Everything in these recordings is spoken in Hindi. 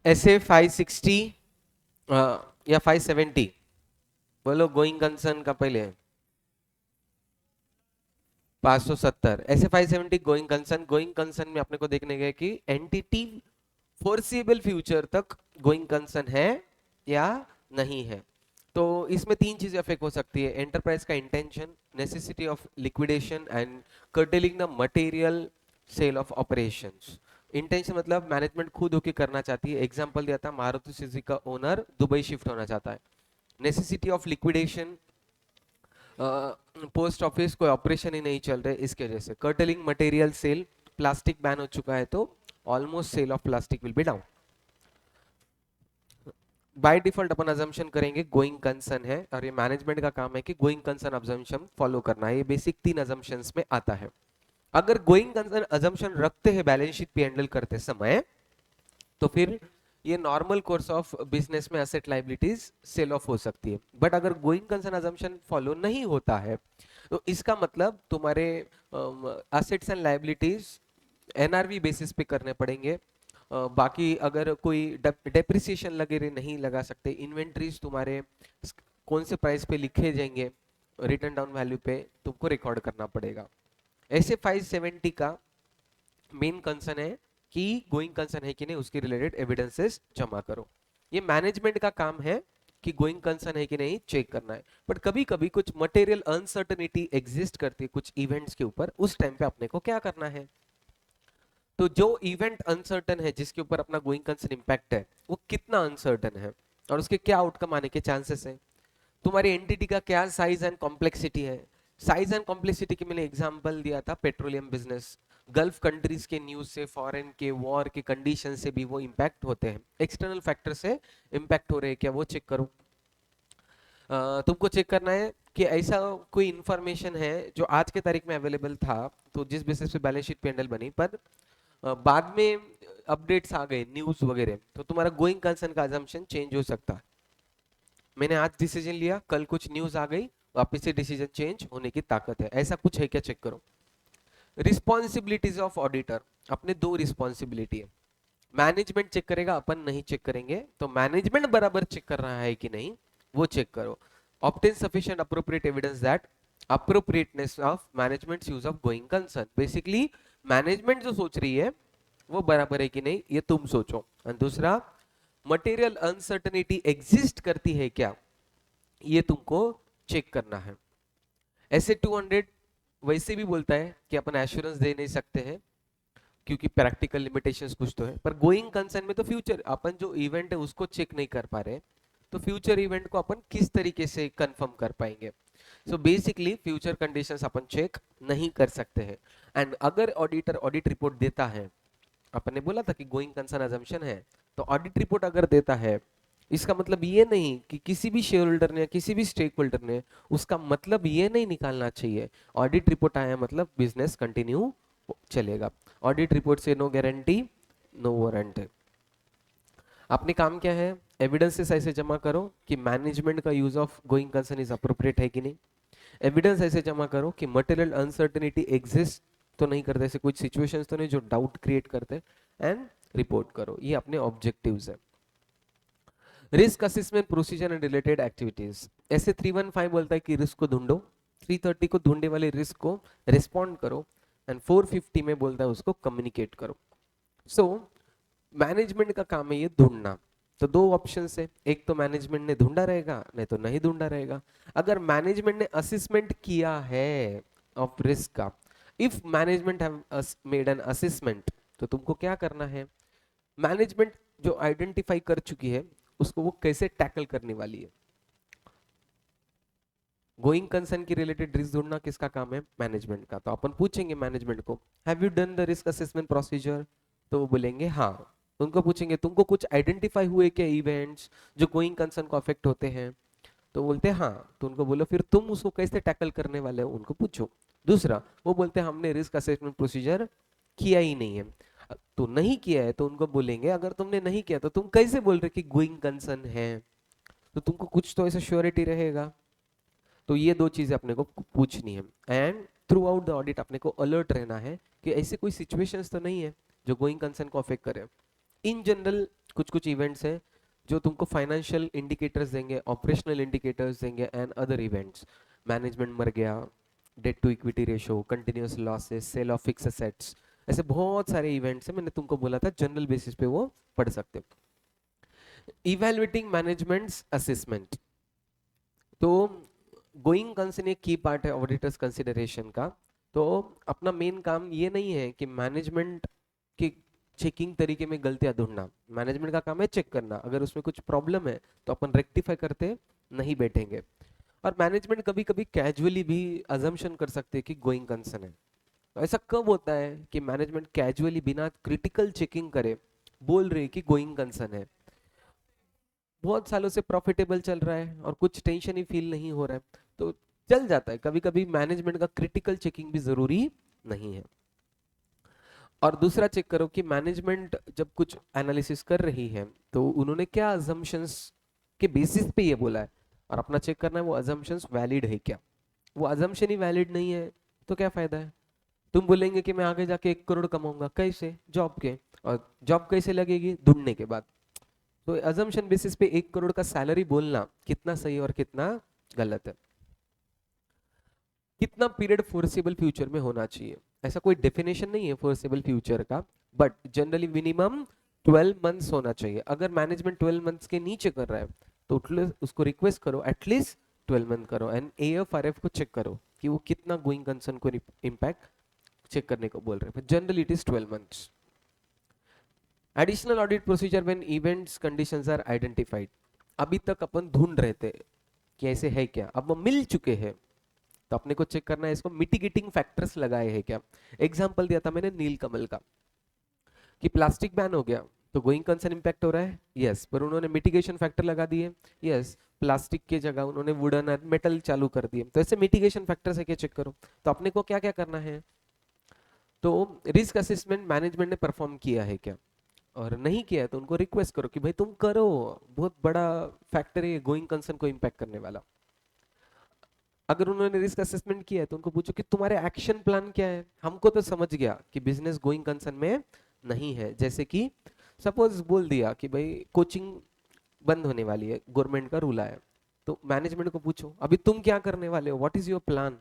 ऐसे 560 या 570 बोलो गोइंग कंसर्न का पहले 570 ऐसे 570 गोइंग कंसर्न में अपने को देखने गए कि एंटिटी फोर्सिबल फ्यूचर तक गोइंग कंसर्न है या नहीं है। तो इसमें तीन चीजें अफेक्ट हो सकती है, एंटरप्राइज का intention, necessity of liquidation and curtailing the material sale of operations. Intention मतलब मैनेजमेंट खुद होके करना चाहती है, एग्जांपल दिया था मारुति सुजुकी का ओनर दुबई शिफ्ट होना चाहता है। Necessity of liquidation, post office कोई ऑपरेशन ही नहीं चल रहे इसके वजह से। Curtailing material sale, plastic ban हो चुका है तो almost sale of plastic will be down. By default अपन अजम्पशन करेंगे गोइंग कंसर्न है, और ये मैनेजमेंट का काम है कि गोइंग कंसर्न अजम्पशन फॉलो करना है। ये बेसिक तीन अजम्पशंस में आता है। अगर गोइंग कंसर्न अजम्पशन रखते हैं बैलेंस शीट पे हैंडल करते समय, तो फिर ये नॉर्मल कोर्स ऑफ बिजनेस में एसेट लाइबिलिटीज सेल ऑफ हो सकती है। बट अगर गोइंग कंसर्न अजम्पशन फॉलो नहीं होता है तो इसका मतलब तुम्हारे assets and liabilities NRV basis पे करने पड़ेंगे। बाकी अगर कोई डेप्रिसिएशन वगैरह नहीं लगा सकते, इन्वेंट्रीज तुम्हारे कौन से प्राइस पे लिखे जाएंगे रिटर्न डाउन वैल्यू पे तुमको रिकॉर्ड करना पड़ेगा। ऐसे 570 का मेन कंसर्न है कि गोइंग कंसर्न है कि नहीं, उसके रिलेटेड एविडेंसेस जमा करो। ये मैनेजमेंट का काम है कि गोइंग कंसर्न है कि नहीं चेक करना है। बट कभी कभी कुछ मटेरियल अनसर्टेनिटी एग्जिस्ट करती है कुछ इवेंट्स के ऊपर, उस टाइम पे अपने को क्या करना है। तो जो इवेंट अनसर्टन है जिसके ऊपर अपना गोइंग कंसर्न इंपैक्ट है, वो कितना अनसर्टन है और उसके क्या आउटकम आने के चांसेस है। तुम्हारी एंटिटी का क्या साइज एंड कॉम्प्लेक्सिटी है। साइज एंड कॉम्प्लेक्सिटी की मैंने एग्जांपल दिया था पेट्रोलियम बिजनेस। गल्फ कंट्रीज के न्यूज से, फॉरेन के वॉर के कंडीशन से भी वो इंपैक्ट होते हैं, एक्सटर्नल फैक्टर से इंपैक्ट हो रहे हैं क्या, वो चेक करो। तुमको चेक करना है कि ऐसा कोई इंफॉर्मेशन है जो आज के तारीख में अवेलेबल था, तो जिस बेसिस पे बैलेंस शीट पेंडल बनी, पर बाद में अपडेट्स आ गए न्यूज वगैरह, तो तुम्हारा गोइंग कंसर्न का अजम्पशन चेंज हो सकता है। मैंने आज डिसीजन लिया, कल कुछ न्यूज आ गई, वापस से डिसीजन चेंज होने की ताकत है, ऐसा कुछ है क्या चेक करो। रिस्पॉन्सिबिलिटीज ऑफ ऑडिटर, अपने दो रिस्पॉन्सिबिलिटी है। मैनेजमेंट चेक करेगा, अपन नहीं चेक करेंगे, तो मैनेजमेंट बराबर चेक कर रहा है कि नहीं वो चेक करो। Obtain sufficient appropriate evidence that appropriateness of management use of going concern. Basically management जो सोच रही है वो बराबर है कि नहीं ये तुम सोचो। और दूसरा, मटेरियल अनसर्टेनिटी एग्जिस्ट करती है क्या, ये तुमको चेक करना है। ऐसे 200 वैसे भी बोलता है कि अपन एश्योरेंस दे नहीं सकते हैं क्योंकि प्रैक्टिकल लिमिटेशंस कुछ तो है, पर गोइंग कंसर्न में तो फ्यूचर अपन जो इवेंट है उसको चेक नहीं कर पा रहे, तो फ्यूचर इवेंट को अपन किस तरीके से कंफर्म कर पाएंगे। सो बेसिकली फ्यूचर कंडीशंस अपन चेक नहीं कर सकते हैं। एंड अगर ऑडिटर ऑडिट रिपोर्ट देता है, अपन ने बोला था कि गोइंग कंसर्न अजम्पशन है, तो ऑडिट रिपोर्ट अगर देता है, इसका मतलब ये नहीं कि किसी भी शेयर होल्डर ने, किसी भी स्टेक होल्डर ने उसका मतलब ये नहीं निकालना चाहिए ऑडिट रिपोर्ट आया मतलब बिजनेस कंटिन्यू चलेगा। ऑडिट रिपोर्ट से नो गारंटी, नो वारंट है। आपने काम क्या है, एविडेंसेस ऐसे जमा करो कि मैनेजमेंट का use of going concern is appropriate है कि नहीं। एविडेंस ऐसे जमा करो कि मटेरियल अनसर्टेनिटी एग्जिस्ट तो नहीं करते, ऐसे कुछ सिचुएशंस तो नहीं जो डाउट क्रिएट करते, एंड रिपोर्ट करो। ये अपने ऑब्जेक्टिव्स है। Risk assessment procedure and related activities, ऐसे 315 बोलता है कि रिस्क को ढूंढो, 330 को ढूंढने वाले रिस्क को रिस्पॉन्ड करो, एंड 450 में बोलता है उसको कम्युनिकेट करो। सो मैनेजमेंट का काम है ये ढूंढना। तो दो ऑप्शन है, एक तो मैनेजमेंट ने ढूंढा रहेगा, नहीं तो नहीं ढूंढा रहेगा। अगर मैनेजमेंट ने असेसमेंट किया है ऑफ रिस्क का, if management have made an assessment, तो तुमको क्या करना है, मैनेजमेंट जो आइडेंटिफाई कर चुकी है उसको वो कैसे टैकल करने वाली है। गोइंग कंसर्न की रिलेटेड रिस्क ढूंढना किसका काम है, मैनेजमेंट का। तो अपन पूछेंगे मैनेजमेंट को, have you done the risk assessment procedure, तो वो बोलेंगे हाँ। उनको पूछेंगे तुमको कुछ आइडेंटिफाई हुए क्या इवेंट्स जो गोइंग कंसर्न को अफेक्ट होते हैं, तो बोलते हैं हाँ। तो उनको बोलो फिर तुम उसको कैसे टैकल करने वाले हो, उनको पूछो। दूसरा, वो बोलते हैं हमने रिस्क असेसमेंट प्रोसीजर किया ही नहीं है। तो नहीं किया है तो उनको बोलेंगे अगर तुमने नहीं किया तो तुम कैसे बोल रहे कि गोइंग कंसर्न है, तो तुमको कुछ तो ऐसा श्योरिटी रहेगा। तो ये दो चीजें अपने को पूछनी है। And through out the audit अपने को अलर्ट रहना है कि ऐसे कोई सिचुएशंस तो नहीं है जो गोइंग कंसर्न को अफेक्ट करे। इन जनरल कुछ कुछ इवेंट्स हैं जो तुमको फाइनेंशियल इंडिकेटर्स देंगे, ऑपरेशनल इंडिकेटर्स देंगे एंड अदर इवेंट्स। मैनेजमेंट मर गया, debt to equity ratio, continuous losses, sale of fix assets, ऐसे बहुत सारे इवेंट्स हैं, मैंने तुमको बोला था जनरल बेसिस पे वो पढ़ सकते हो। इवेल्युएटिंग मैनेजमेंट्स असेसमेंट, तो गोइंग कंसर्न एक की पार्ट है ऑडिटर्स कंसिडरेशन का। तो अपना मेन काम ये नहीं है कि मैनेजमेंट की चेकिंग तरीके में गलतियां ढूंढना, मैनेजमेंट का काम है चेक करना, अगर उसमें कुछ प्रॉब्लम है तो अपन रेक्टिफाई करते नहीं बैठेंगे। और मैनेजमेंट कभी कभी कैजुअली भी अजम्पशन कर सकते हैं कि गोइंग कंसर्न है। ऐसा कब होता है कि मैनेजमेंट कैजुअली बिना क्रिटिकल चेकिंग करे बोल रहे कि गोइंग कंसर्न है, बहुत सालों से प्रॉफिटेबल चल रहा है और कुछ टेंशन ही फील नहीं हो रहा है, तो चल जाता है। कभी कभी मैनेजमेंट का क्रिटिकल चेकिंग भी जरूरी नहीं है। और दूसरा चेक करो कि मैनेजमेंट जब कुछ एनालिसिस कर रही है तो उन्होंने क्या अजम्पशंस के बेसिस पे ये बोला है, और अपना चेक करना है वो अजम्पशंस वैलिड है क्या। वो अजम्पशन ही वैलिड नहीं है तो क्या फायदा है। तुम बोलेंगे कि मैं आगे जाके 1 करोड़ कमाऊंगा, कैसे, जॉब के, और जॉब कैसे लगेगी, ढूंढने के बाद। तो अजम्पशन बेसिस पे 1 करोड़ का सैलरी बोलना कितना सही और कितना गलत है। कितना पीरियड फोर्सेबल फ्यूचर में होना चाहिए, ऐसा कोई डेफिनेशन नहीं है फोर्सेबल फ्यूचर का, बट जनरली मिनिमम 12 मंथ्स होना चाहिए। अगर मैनेजमेंट 12 मंथ्स के नीचे कर रहा है तो उसको रिक्वेस्ट करो एटलीस्ट 12 मंथ करो, एंड AFRF को चेक करो कि वो कितना गोइंग कंसर्न को इम्पैक्ट चेक करने को बोल रहे हैं। Generally it is 12 months. Additional audit procedure when events conditions are identified, अभी तक अपन ढूंढ रहे थे कि ऐसे है क्या, अब वो मिल चुके हैं तो अपने को चेक करना है इसको मिटिगेटिंग फैक्टर्स लगाए हैं क्या। एग्जांपल दिया था मैंने नील कमल का कि प्लास्टिक बैन हो गया तो गोइंग कंसर्न इंपैक्ट हो रहा है, यस, पर उन्होंने मिटिगेशन फैक्टर लगा दिए, यस, प्लास्टिक की जगह उन्होंने वुडन और मेटल चालू कर दिए, तो ऐसे मिटिगेशन फैक्टर्स है क्या चेक करो। तो अपने को क्या क्या करना है, तो रिस्क असेसमेंट मैनेजमेंट ने परफॉर्म किया है क्या, और नहीं किया है तो उनको रिक्वेस्ट करो कि भाई तुम करो, बहुत बड़ा फैक्टर है गोइंग कंसर्न को इम्पैक्ट करने वाला। अगर उन्होंने रिस्क असेसमेंट किया है तो उनको पूछो कि तुम्हारे एक्शन प्लान क्या है। हमको तो समझ गया कि बिजनेस गोइंग कंसर्न में नहीं है, जैसे कि सपोज बोल दिया कि भाई कोचिंग बंद होने वाली है, गवर्नमेंट का रूल आया, तो मैनेजमेंट को पूछो अभी तुम क्या करने वाले हो, what is your plan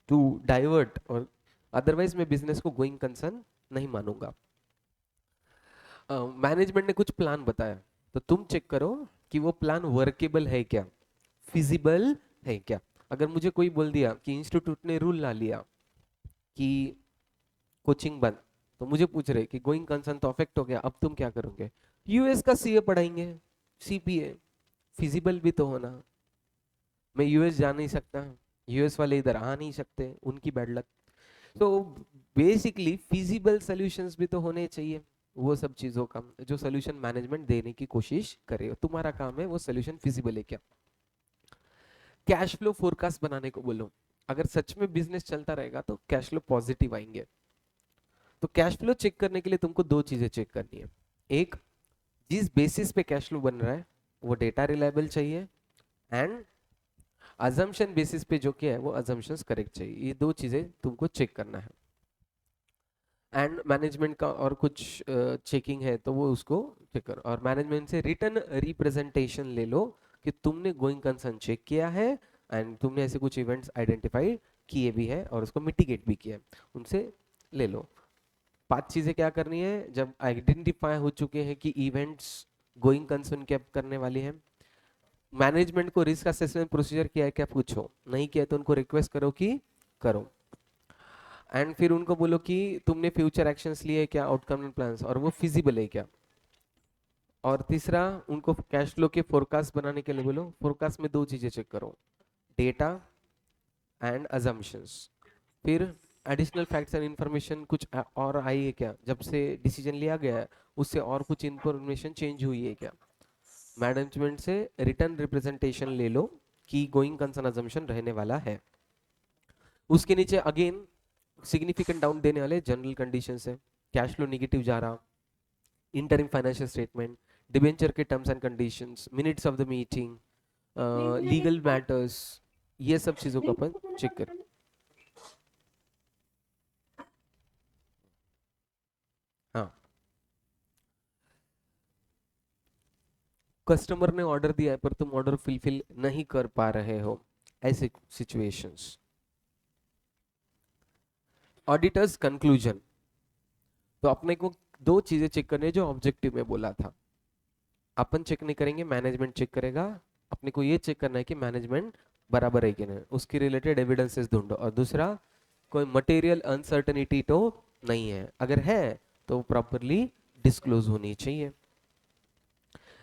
to divert, और अदरवाइज मैं बिजनेस को गोइंग कंसर्न नहीं मानूंगा। मैनेजमेंट ने कुछ प्लान बताया तो तुम चेक करो कि वो प्लान वर्केबल है क्या, फिजिबल है क्या। अगर मुझे कोई बोल दिया कि इंस्टीट्यूट ने रूल ला लिया कि कोचिंग बंद, तो मुझे पूछ रहे कि गोइंग कंसर्न तो अफेक्ट हो गया, अब तुम क्या करोगे। यूएस का सीए पढ़ाएंगे, सीपीए, फिजिबल भी तो होना। मैं यूएस जा नहीं सकता, यूएस वाले इधर आ नहीं सकते, उनकी बैड लक। तो बेसिकली फिजिबल सॉल्यूशंस भी तो होने चाहिए, वो सब चीजों का जो सोल्यूशन मैनेजमेंट देने की कोशिश करे, तुम्हारा काम है वो सोल्यूशन फिजिबल है क्या। कैश फ्लो फोरकास्ट बनाने को बोलो, अगर सच में बिजनेस चलता रहेगा तो कैश फ्लो पॉजिटिव आएंगे। तो कैश फ्लो चेक करने के लिए तुमको दो चीजें चेक करनी है, एक, जिस बेसिस पे कैश फ्लो बन रहा है वो डेटा रिलायबल चाहिए, एंड अजम्पशन बेसिस पे जो क्या है वो अजम्पशंस करेक्ट चाहिए। ये दो चीजें तुमको चेक करना है। एंड मैनेजमेंट का और कुछ चेकिंग है तो वो उसको चेक करो, और मैनेजमेंट से रिटर्न रिप्रेजेंटेशन ले लो कि तुमने गोइंग कंसर्न चेक किया है एंड तुमने ऐसे कुछ इवेंट्स आइडेंटिफाई किए भी है और उसको मिटिगेट भी किया है, उनसे ले लो। 5 चीजें क्या करनी है जब आइडेंटिफाई हो चुके हैं कि इवेंट्स गोइंग कंसर्न क्या करने वाली है। मैनेजमेंट को रिस्क असेसमेंट प्रोसीजर किया है क्या पूछो, नहीं किया तो उनको रिक्वेस्ट करो कि करो, एंड फिर उनको बोलो कि तुमने फ्यूचर एक्शंस लिए क्या, आउटकम एंड प्लान्स, और वो फिजिबल है क्या। और तीसरा, उनको कैश फ्लो के फोरकास्ट बनाने के लिए बोलो, फोरकास्ट में दो चीजें चेक करो, डेटा एंड अजम्पशंस। फिर एडिशनल फैक्ट्स एंड इंफॉर्मेशन कुछ और आई है क्या, जब से डिसीजन लिया गया है उससे और कुछ इंफॉर्मेशन चेंज हुई है क्या। मैनेजमेंट से रिटर्न रिप्रेजेंटेशन ले लो कि गोइंग कंसर्न अजम्पशन रहने वाला है। उसके नीचे अगेन सिग्निफिकेंट डाउन देने वाले जनरल कंडीशंस है, कैश फ्लो निगेटिव जा रहा, इंटरिम फाइनेंशियल स्टेटमेंट, डिबेंचर के terms and conditions, minutes of the meeting, legal matters, ये सब चीजों को अपन चेक करें। हाँ, कस्टमर ने ऑर्डर दिया है पर तुम ऑर्डर फुलफिल नहीं कर पा रहे हो, ऐसे सिचुएशंस। ऑडिटर्स कंक्लूजन, तो अपने को दो चीजें चेक करनी है जो ऑब्जेक्टिव में बोला था। अपन चेक नहीं करेंगे, मैनेजमेंट चेक करेगा। अपने को ये चेक करना है कि मैनेजमेंट बराबर है कि नहीं, उसकी रिलेटेड एविडेंसेस ढूंढो। और दूसरा, कोई मटेरियल अनसर्टेनिटी तो नहीं है, अगर है तो प्रॉपरली डिस्क्लोज होनी चाहिए।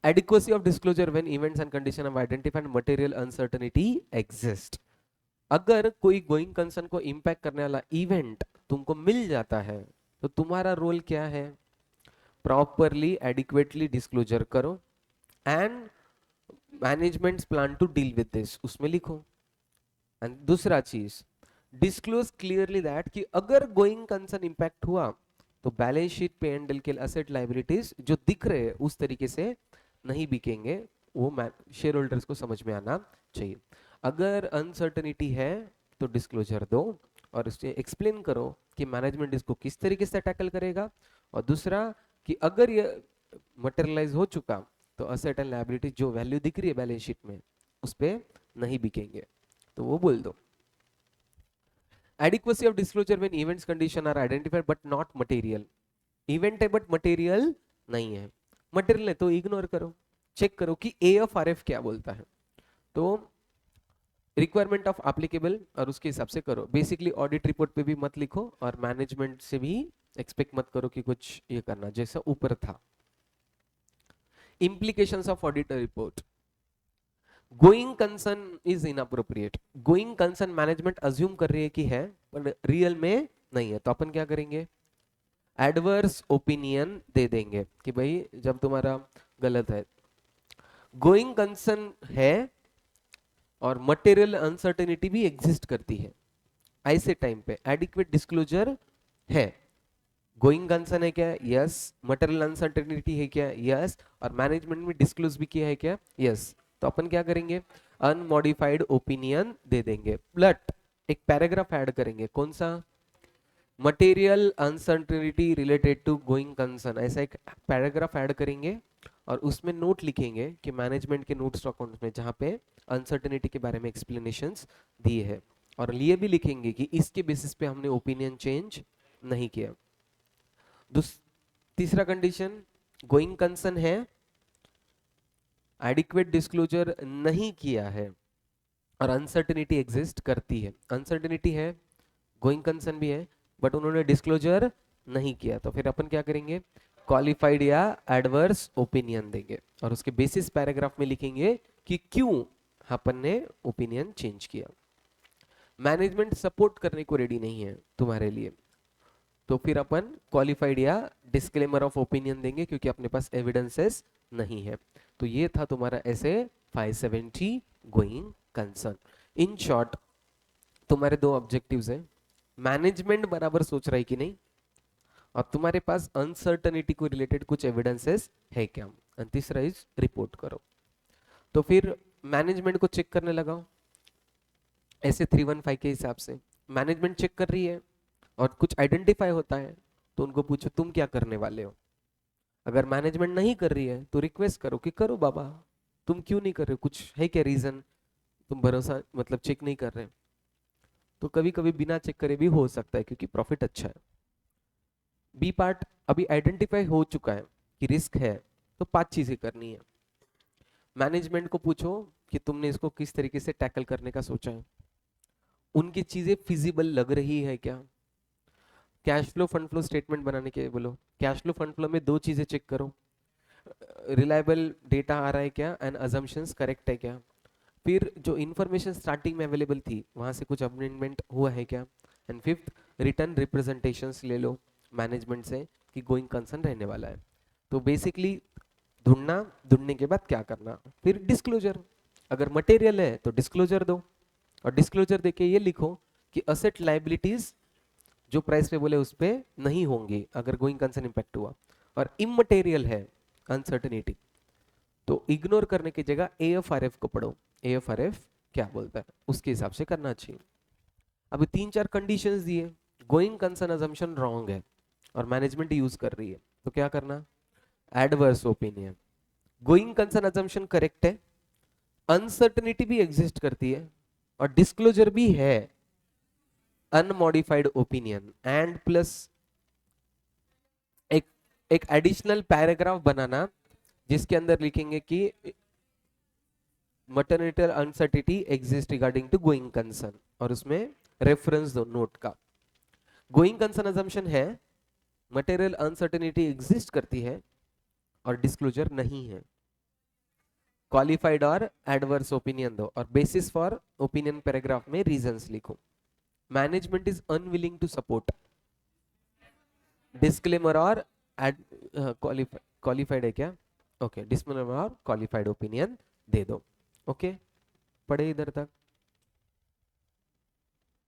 adequacy of disclosure when events and condition of identified material uncertainty exist, अगर कोई गोइंग कंसर्न को इंपैक्ट करने वाला इवेंट तुमको मिल जाता है तो तुम्हारा रोल क्या है, प्रॉपरली एडिक्वेटली डिस्क्लोजर करो and management's plan to deal with this, उसमें लिखो। एंड दूसरा चीज, डिस्क्लोज क्लियरली दैट कि अगर गोइंग कंसर्न इंपैक्ट हुआ तो बैलेंस शीट पे एंड एल के असेट लायबिलिटीज जो दिख रहे हैं उस तरीके से नहीं बिकेंगे, वो शेयर होल्डर्स को समझ में आना चाहिए। अगर अनसर्टेनिटी है तो डिस्क्लोजर दो और इससे एक्सप्लेन करो कि मैनेजमेंट इसको किस तरीके से टैकल करेगा। और दूसरा कि अगर ये मटेरियलाइज हो चुका तो असेट एंड लायबिलिटी जो वैल्यू दिख रही है बैलेंस शीट में उस पे नहीं बिकेंगे, तो वो बोल दो। adequacy of disclosure when events condition are identified but not material, event है बट मटेरियल नहीं है। मटेरियल है तो इग्नोर करो, चेक करो कि AFRF क्या बोलता है, तो रिक्वायरमेंट ऑफ एप्लीकेबल और उसके हिसाब से करो। बेसिकली ऑडिट रिपोर्ट पे भी मत लिखो और मैनेजमेंट से भी एक्सपेक्ट मत करो कि कुछ ये करना, जैसा ऊपर था। implications of auditor report, going concern is inappropriate, going concern management assume कर रही है कि है पर रियल में नहीं है, तो अपन क्या करेंगे, एडवर्स ओपिनियन दे देंगे कि भाई जब तुम्हारा गलत है। गोइंग कंसर्न है और मटेरियल अनसर्टेनिटी भी एग्जिस्ट करती है, ऐसे टाइम पे एडिक्वेट डिस्क्लोजर है। गोइंग कंसर्न है क्या, यस। मटेरियल अनसर्टेनिटी है क्या, यस। और मैनेजमेंट में डिस्क्लोज भी किया है क्या, यस। तो अपन क्या करेंगे, अनमॉडिफाइड ओपिनियन दे देंगे, बट एक पैराग्राफ ऐड करेंगे, कौन सा, material uncertainty related to going concern, ऐसा एक पैराग्राफ ऐड करेंगे और उसमें नोट लिखेंगे कि मैनेजमेंट के नोट्स अकाउंट में जहां पे अनसर्टेनिटी के बारे में एक्सप्लेनेशंस दिए हैं, और ये भी लिखेंगे कि इसके बेसिस पे हमने ओपिनियन चेंज नहीं किया। तीसरा कंडीशन, गोइंग कंसर्न है, एडिक्वेट डिस्क्लोजर नहीं किया है और अनसर्टेनिटी एग्जिस्ट करती है। अनसर्टेनिटी है, गोइंग कंसर्न भी है, बट उन्होंने डिस्क्लोजर नहीं किया, तो फिर अपन क्या करेंगे, क्वालिफाइड या एडवर्स ओपिनियन देंगे और उसके बेसिस पैराग्राफ में लिखेंगे कि क्यों अपन ने ओपिनियन चेंज किया। मैनेजमेंट सपोर्ट करने को रेडी नहीं है तुम्हारे लिए, तो फिर अपन क्वालिफाइड या डिस्क्लेमर ऑफ ओपिनियन देंगे क्योंकि अपने पास एविडेंसेस नहीं है। तो ये था तुम्हारा ऐसे 570 गोइंग कंसर्न। इन शॉर्ट तुम्हारे दो ऑब्जेक्टिव्स हैं, मैनेजमेंट बराबर सोच रहा है कि नहीं, और तुम्हारे पास अनसर्टनिटी को रिलेटेड कुछ एविडेंसेस है क्या, और तीसरा इज रिपोर्ट करो। तो फिर मैनेजमेंट को चेक करने लगाओ, ऐसे 315 के हिसाब से मैनेजमेंट चेक कर रही है और कुछ आइडेंटिफाई होता है तो उनको पूछो तुम क्या करने वाले हो। अगर मैनेजमेंट नहीं कर रही है तो रिक्वेस्ट करो कि करो बाबा, तुम क्यों नहीं कर रहे हो, कुछ है क्या रीजन, तुम भरोसा मतलब चेक नहीं कर रहे। तो कभी कभी बिना चेक करे भी हो सकता है क्योंकि प्रॉफिट अच्छा है। बी पार्ट, अभी आइडेंटिफाई हो चुका है कि रिस्क है, तो 5 चीजें करनी है। मैनेजमेंट को पूछो कि तुमने इसको किस तरीके से टैकल करने का सोचा है, उनकी चीजें फिजिबल लग रही है क्या। Cash flow fund flow statement बनाने के बोलो, कैश फ्लो फंड फ्लो में 2 चीजें चेक करो, रिलायबल डेटा आ रहा है क्या एंड अजम्पशंस करेक्ट है क्या। फिर जो इंफॉर्मेशन स्टार्टिंग में अवेलेबल थी वहां से कुछ अमेंडमेंट हुआ है क्या। एंड फिफ्थ, रिटर्न रिप्रेजेंटेशंस ले लो मैनेजमेंट से कि गोइंग कंसर्न रहने वाला है। तो बेसिकली ढूंढने के बाद क्या करना, फिर डिस्क्लोजर, अगर मटेरियल है तो डिस्क्लोजर दो और डिस्क्लोजर देके ये लिखो कि असेट लायबिलिटीज जो प्राइस पे बोले उस पे नहीं होंगी अगर गोइंग कंसर्न इंपैक्ट हुआ, और इमटेरियल है अनसर्टेनिटी तो इग्नोर करने की जगह AFRF को पढ़ो, AFRF क्या बोलता है उसके हिसाब से करना चाहिए। अभी 3-4 कंडीशंस दिए, गोइंग कंसर्न अजम्पशन रॉन्ग है और मैनेजमेंट यूज कर रही है, तो क्या करना, adverse opinion, going concern assumption correct है, अनसर्टनिटी भी एग्जिस्ट करती है और डिस्क्लोजर भी है, अनमॉडिफाइड ओपिनियन एंड प्लस एक एक एडिशनल पैराग्राफ बनाना जिसके अंदर लिखेंगे कि material uncertainty exist regarding to going concern और उसमें रेफरेंस दो नोट का। गोइंग कंसर्न अजम्पशन है, मटेरियल अनसर्टेनिटी एग्जिस्ट करती है और डिस्क्लोजर नहीं है। क्वालिफाइड और एडवर्स ओपिनियन दो और बेसिस फॉर ओपिनियन पैराग्राफ में रीजंस लिखो। Management is unwilling to support, disclaimer और क्वालिफाइड है क्या, ओके, डिस्क्लेमर और क्वालिफाइड ओपिनियन दे दो। ओके, पढ़े इधर तक।